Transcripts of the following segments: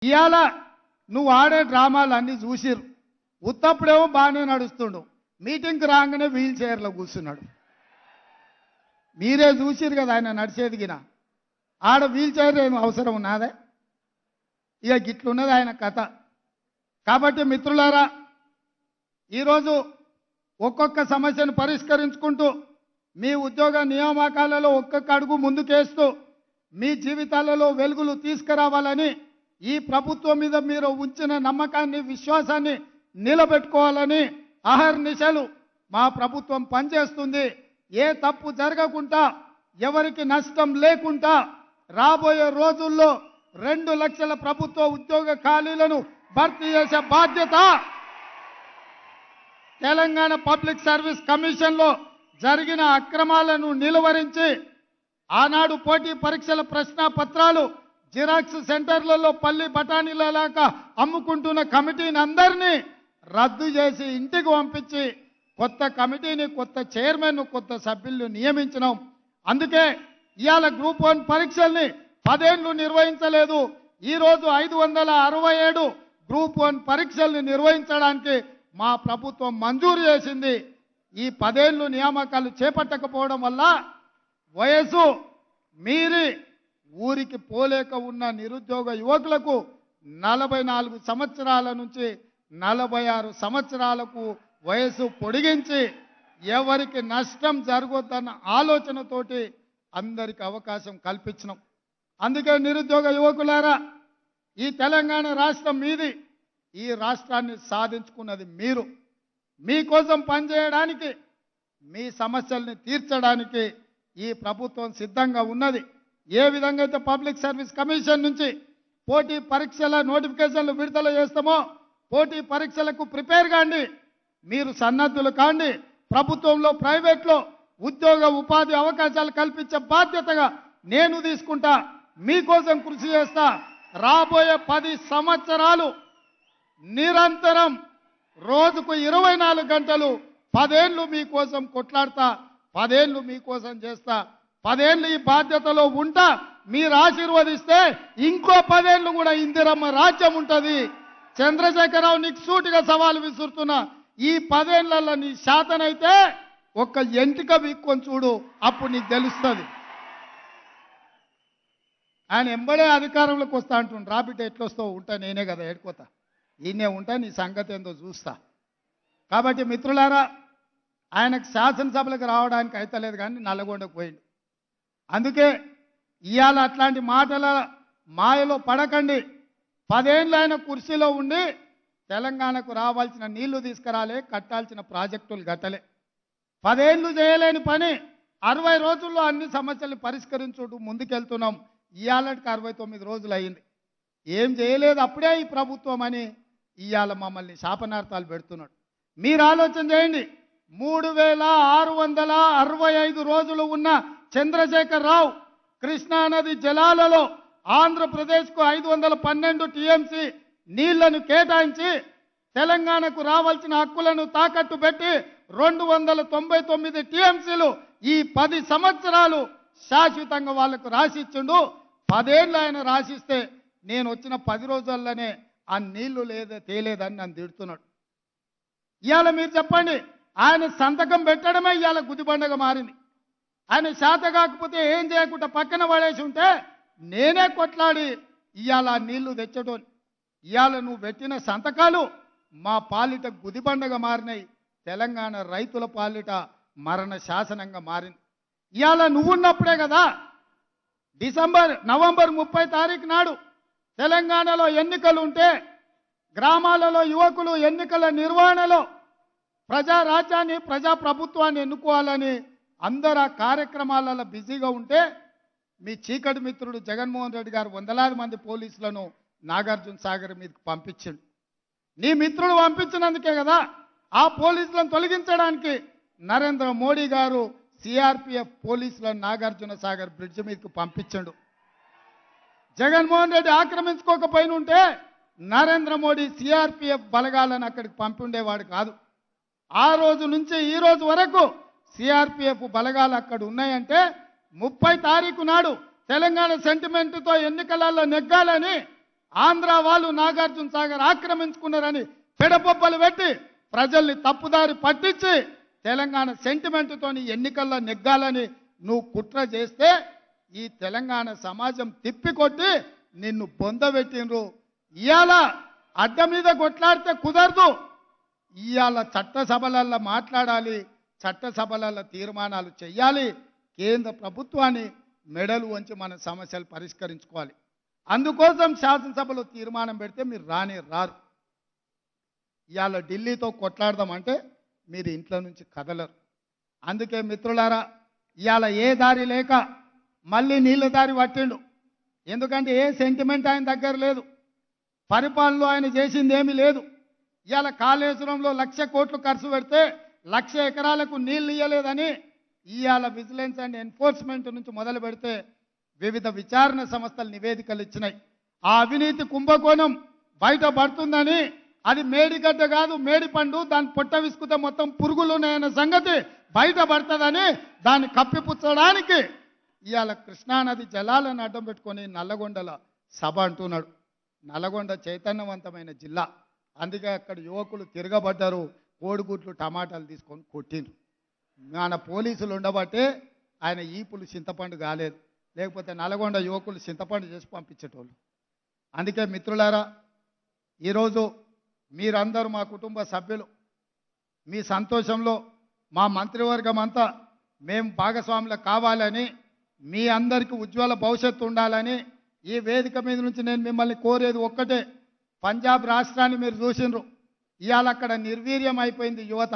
ఇవాళ నువ్వు ఆడే డ్రామాలు అన్నీ చూసిరు. ఉత్తప్పుడేమో బాగానే నడుస్తుండు, మీటింగ్కి రాగానే వీల్ చైర్లో కూర్చున్నాడు. మీరే చూసిరు కదా ఆయన నడిచేదిగిన. ఆడ వీల్ చైర్ ఏం అవసరం ఉన్నదే? ఇక గిట్లున్నది ఆయన కథ. కాబట్టి మిత్రులారా, ఈరోజు ఒక్కొక్క సమస్యను పరిష్కరించుకుంటూ మీ ఉద్యోగ నియామకాలలో ఒక్కొక్క అడుగు ముందుకేస్తూ మీ జీవితాలలో వెలుగులు తీసుకురావాలని, ఈ ప్రభుత్వం మీద మీరు ఉంచిన నమ్మకాన్ని విశ్వాసాన్ని నిలబెట్టుకోవాలని అహర్నిశలు మా ప్రభుత్వం పనిచేస్తుంది. ఏ తప్పు జరగకుండా, ఎవరికి నష్టం లేకుండా రాబోయే రోజుల్లో 2 లక్షల ప్రభుత్వ ఉద్యోగ ఖాళీలను భర్తీ చేసే బాధ్యత తెలంగాణ పబ్లిక్ సర్వీస్ కమిషన్లో జరిగిన అక్రమాలను నిలువరించి ఆనాడు పోటీ పరీక్షల ప్రశ్న పత్రాలు జిరాక్స్ సెంటర్లలో పల్లి బఠానీలలాగా అమ్ముకుంటున్న కమిటీని అందరినీ రద్దు చేసి ఇంటికి పంపించి కొత్త కమిటీని, కొత్త చైర్మన్, కొత్త సభ్యులను నియమించినాం. అందుకే ఇవాళ గ్రూప్ 1 పరీక్షల్ని 10 ఏళ్లు నిర్వహించలేదు. ఈరోజు 567 గ్రూప్ 1 పరీక్షల్ని నిర్వహించడానికి మా ప్రభుత్వం మంజూరు చేసింది. ఈ 10 ఏళ్లు నియామకాలు చేపట్టకపోవడం వల్ల వయసు మీరి ఊరికి పోలేక ఉన్న నిరుద్యోగ యువకులకు 44 సంవత్సరాల నుంచి 46 సంవత్సరాలకు వయసు పొడిగించి ఎవరికి నష్టం జరగొద్దన్న ఆలోచనతోటి అందరికి అవకాశం కల్పించినాం. అందుకే నిరుద్యోగ యువకులారా, ఈ తెలంగాణ రాష్ట్రం మీది. ఈ రాష్ట్రాన్ని సాధించుకున్నది మీరు. మీకోసం పనిచేయడానికి, మీ సమస్యల్ని తీర్చడానికి ఈ ప్రభుత్వం సిద్ధంగా ఉన్నది. ఏ విధంగా అయితే పబ్లిక్ సర్వీస్ కమిషన్ నుంచి పోటీ పరీక్షల నోటిఫికేషన్లు విడుదల చేస్తామో, పోటీ పరీక్షలకు ప్రిపేర్ కాండి, మీరు సన్నద్ధులు కాండి. ప్రభుత్వంలో, ప్రైవేట్లో ఉద్యోగ ఉపాధి అవకాశాలు కల్పించే బాధ్యతగా నేను తీసుకుంటా. మీకోసం కృషి చేస్తా. రాబోయే 10 సంవత్సరాలు నిరంతరం రోజుకు 24 గంటలు 10 ఏళ్ళు మీకోసం కొట్లాడతా, 10 ఏళ్ళు మీకోసం చేస్తా. 10 ఏళ్ళు ఈ బాధ్యతలో ఉంటా. మీరు ఆశీర్వదిస్తే ఇంకో 10 ఏళ్ళు కూడా ఇందిరమ్మ రాజ్యం ఉంటుంది. చంద్రశేఖరరావు, నీకు సూటిగా సవాలు విసురుతున్నా. ఈ 10 ఏళ్లలో నీ శాతనైతే ఒక్క ఎంటిక వీక్కొని చూడు, అప్పుడు నీకు తెలుస్తుంది. ఆయన ఎంబడే అధికారంలోకి వస్తా అంటుండు. రాబిడ్డ ఎట్లొస్తావు? ఉంటా, నేనే కదా ఏడుకోతా, ఈయనే ఉంటా, నీ సంగతి ఏందో చూస్తా. కాబట్టి మిత్రులారా, ఆయనకు శాసనసభలకు రావడానికి అయితలేదు, కానీ నల్లగొండకు పోయిండు. అందుకే ఇవాళ అట్లాంటి మాటల మాయలో పడకండి. 10 ఏళ్ళు ఆయన కుర్చీలో ఉండి తెలంగాణకు రావాల్సిన నీళ్లు తీసుకురాలే, కట్టాల్సిన ప్రాజెక్టులు కట్టలే. 10 ఏళ్ళు చేయలేని పని 60 రోజుల్లో అన్ని సమస్యలు పరిష్కరించుకుంటూ ముందుకెళ్తున్నాం. ఇవాళకి 69 రోజులు అయింది, ఏం చేయలేదు అప్పుడే ఈ ప్రభుత్వం అని ఇవాళ మమ్మల్ని శాపనార్థాలు పెడుతున్నాడు. మీరు ఆలోచన చేయండి. 3665 రోజులు ఉన్న చంద్రశేఖరరావు కృష్ణానది జలాలలో ఆంధ్రప్రదేశ్కు 512 టీఎంసీ నీళ్లను కేటాయించి తెలంగాణకు రావాల్సిన హక్కులను తాకట్టు పెట్టి 299 టీఎంసీలు ఈ 10 సంవత్సరాలు శాశ్వతంగా వాళ్లకు రాసిచ్చిండు. 10 ఏళ్ళు ఆయన రాసిస్తే నేను వచ్చిన 10 రోజుల్లోనే ఆ నీళ్లు తేలేదని నన్ను తిడుతున్నాడు. ఇవాళ మీరు చెప్పండి, ఆయన సంతకం పెట్టడమే ఇవాళ గుదిబండగా మారింది. ఆయన శాత కాకపోతే ఏం చేయకుండా పక్కన పడేసి ఉంటే నేనే కొట్లాడి ఇవాళ నీళ్లు తెచ్చటోని. ఇవాళ నువ్వు పెట్టిన సంతకాలు మా పాలిట గుదిబండగా మారినాయి, తెలంగాణ రైతుల పాలిట మరణ శాసనంగా మారింది. ఇవాళ నువ్వున్నప్పుడే కదా నవంబర్ 30 తారీఖు నాడు తెలంగాణలో ఎన్నికలు ఉంటే గ్రామాలలో యువకులు ఎన్నికల నిర్వహణలో ప్రజారాజ్యాన్ని, ప్రజాప్రభుత్వాన్ని ఎన్నుకోవాలని అందరు ఆ కార్యక్రమాలలో బిజీగా ఉంటే మీ చీకటి మిత్రుడు జగన్మోహన్ రెడ్డి గారు వందలాది మంది పోలీసులను నాగార్జున సాగర్ మీదకి పంపించిండు. నీ మిత్రుడు పంపించినందుకే కదా ఆ పోలీసులను తొలగించడానికి నరేంద్ర మోడీ గారు సిఆర్పిఎఫ్ పోలీసులను నాగార్జున సాగర్ బ్రిడ్జ్ మీదకి పంపించాడు. జగన్మోహన్ రెడ్డి ఆక్రమించుకోకపోయిన ఉంటే నరేంద్ర మోడీ సిఆర్పిఎఫ్ బలగాలను అక్కడికి పంపిండేవాడు కాదు. ఆ రోజు నుంచి ఈ రోజు వరకు సిఆర్పిఎఫ్ బలగాలు అక్కడ ఉన్నాయంటే 30 తారీఖు నాడు తెలంగాణ సెంటిమెంట్తో ఎన్నికలలో నెగ్గాలని ఆంధ్ర వాళ్ళు నాగార్జున సాగర్ ఆక్రమించుకున్నారని పెడపొబ్బలు పెట్టి ప్రజల్ని తప్పుదారి పట్టించి తెలంగాణ సెంటిమెంట్తోని ఎన్నికల్లో నెగ్గాలని నువ్వు కుట్ర చేస్తే ఈ తెలంగాణ సమాజం తిప్పికొట్టి నిన్ను బొందబెట్టినరు. ఇవాళ అడ్డ మీద కొట్లాడితే కుదరదు. ఇవాళ చట్టసభలలో మాట్లాడాలి, చట్టసభలలో తీర్మానాలు చేయాలి. కేంద్ర ప్రభుత్వాన్ని మెడలు వంచి మన సమస్యలు పరిష్కరించుకోవాలి. అందుకోసం శాసనసభలో తీర్మానం పెడితే మీరు రారు. ఇవాళ ఢిల్లీతో కొట్లాడదామంటే మీరు ఇంట్లో నుంచి కదలరు. అందుకే మిత్రులారా, ఇవాళ ఏ దారి లేక మళ్ళీ నీళ్ళ దారి పట్టిండు. ఎందుకంటే ఏ సెంటిమెంట్ ఆయన దగ్గర లేదు, పరిపాలనలో ఆయన చేసింది ఏమీ లేదు. ఇవాళ కాళేశ్వరంలో 1,00,000 కోట్లు ఖర్చు పెడితే 1,00,000 ఎకరాలకు నీళ్లు ఇవ్వలేదని ఇవాళ విజిలెన్స్ అండ్ ఎన్ఫోర్స్మెంట్ నుంచి మొదలు పెడితే వివిధ విచారణ సంస్థలు నివేదికలు ఇచ్చినాయి. ఆ అవినీతి కుంభకోణం బయట పడుతుందని, అది మేడిగడ్డ కాదు మేడిపండు, దాన్ని పొట్ట విసుకుతే మొత్తం పురుగులు ఉన్నాయన్న సంగతి బయట పడుతుందని దాన్ని కప్పిపుచ్చడానికి ఇవాళ కృష్ణానది జలాలను అడ్డం పెట్టుకొని నల్లగొండల సభ అంటున్నాడు. నల్లగొండ చైతన్యవంతమైన జిల్లా, అందుకే అక్కడ యువకులు తిరగబడ్డారు, కోడిగుడ్లు టమాటాలు తీసుకొని కొట్టిండ్రు. మన పోలీసులు ఉండబట్టే ఆయన ఈపులు చింతపండు కాలేదు, లేకపోతే నల్గొండ యువకులు చింతపండు చేసి పంపించేటోళ్ళు. అందుకే మిత్రులారా, ఈరోజు మీరందరూ మా కుటుంబ సభ్యులు, మీ సంతోషంలో మా మంత్రివర్గం అంతా మేము భాగస్వాములు కావాలని, మీ అందరికీ ఉజ్వల భవిష్యత్తు ఉండాలని ఈ వేదిక మీద నుంచి నేను మిమ్మల్ని కోరేది ఒక్కటే. పంజాబ్ రాష్ట్రాన్ని మీరు చూసినారు, ఇవాళ అక్కడ నిర్వీర్యం అయిపోయింది యువత.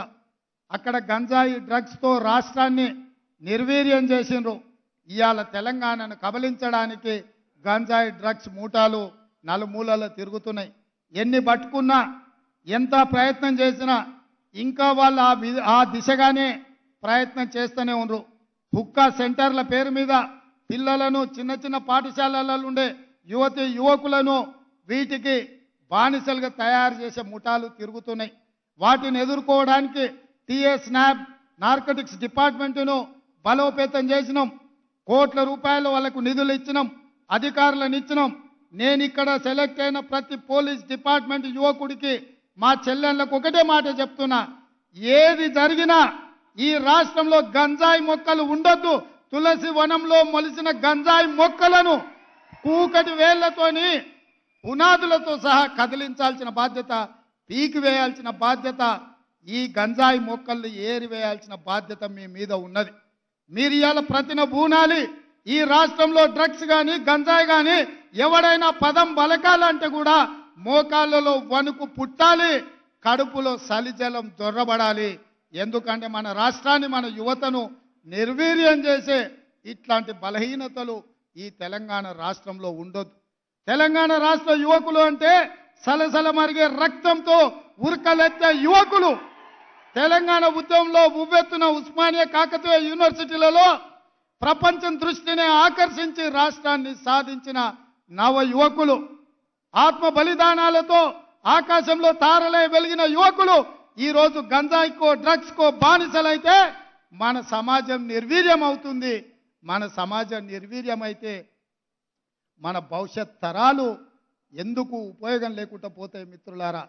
అక్కడ గంజాయి డ్రగ్స్తో రాష్ట్రాన్ని నిర్వీర్యం చేసినారు. ఇవాళ తెలంగాణను కబలించడానికి గంజాయి డ్రగ్స్ మూటాలు నలుమూలలో తిరుగుతున్నాయి. ఎన్ని పట్టుకున్నా, ఎంత ప్రయత్నం చేసినా ఇంకా వాళ్ళు ఆ దిశగానే ప్రయత్నం చేస్తూనే ఉన్నారు. హుక్కా సెంటర్ల పేరు మీద పిల్లలను చిన్న చిన్న పాఠశాలలలో ఉండే యువకులను వీటికి బానిసలుగా తయారు చేసే ముఠాలు తిరుగుతున్నాయి. వాటిని ఎదుర్కోవడానికి టీఎస్ స్నాప్ నార్కోటిక్స్ డిపార్ట్మెంటును బలోపేతం చేసినాం. కోట్ల రూపాయలు వాళ్ళకు నిధులు ఇచ్చినాం, అధికారులను ఇచ్చినాం. నేను ఇక్కడ సెలెక్ట్ అయిన ప్రతి పోలీస్ డిపార్ట్మెంట్ యువకుడికి, మా చెల్లెళ్ళకు ఒకటే మాట చెప్తున్నా, ఏది జరిగినా ఈ రాష్ట్రంలో గంజాయి మొక్కలు ఉండొద్దు. తులసి వనంలో మొలిసిన గంజాయి మొక్కలను కూకటి వేళ్లతోని పునాదులతో సహా కదిలించాల్సిన బాధ్యత, పీకి వేయాల్సిన బాధ్యత, ఈ గంజాయి మొక్కల్ని ఏరివేయాల్సిన బాధ్యత మీ మీద ఉన్నది. మీరు ఇవాళ ప్రతిన బూనాలి. ఈ రాష్ట్రంలో డ్రగ్స్ కానీ గంజాయి కానీ ఎవడైనా పదం బలకాలంటే కూడా మోకాళ్ళలో వణుకు పుట్టాలి, కడుపులో సలిజలం దొర్రబడాలి. ఎందుకంటే మన రాష్ట్రాన్ని, మన యువతను నిర్వీర్యం చేసే ఇట్లాంటి బలహీనతలు ఈ తెలంగాణ రాష్ట్రంలో ఉండొద్దు. తెలంగాణ రాష్ట్ర యువకులు అంటే సలసల మరిగే రక్తంతో ఉరకలెత్తే యువకులు. తెలంగాణ ఉద్యమంలో ఉవ్వెత్తున ఉస్మానియా కాకతీయ యూనివర్సిటీలలో ప్రపంచం దృష్టిని ఆకర్షించి రాష్ట్రాన్ని సాధించిన నవ యువకులు. ఆత్మ బలిదానాలతో ఆకాశంలో తారలై వెలిగిన యువకులు ఈరోజు గంజాయికో డ్రగ్స్కో బానిసలైతే మన సమాజం నిర్వీర్యం అవుతుంది. మన సమాజం నిర్వీర్యమైతే మన భవిష్యత్ తరాలు ఎందుకు ఉపయోగం లేకుండా పోతాయి మిత్రులారా.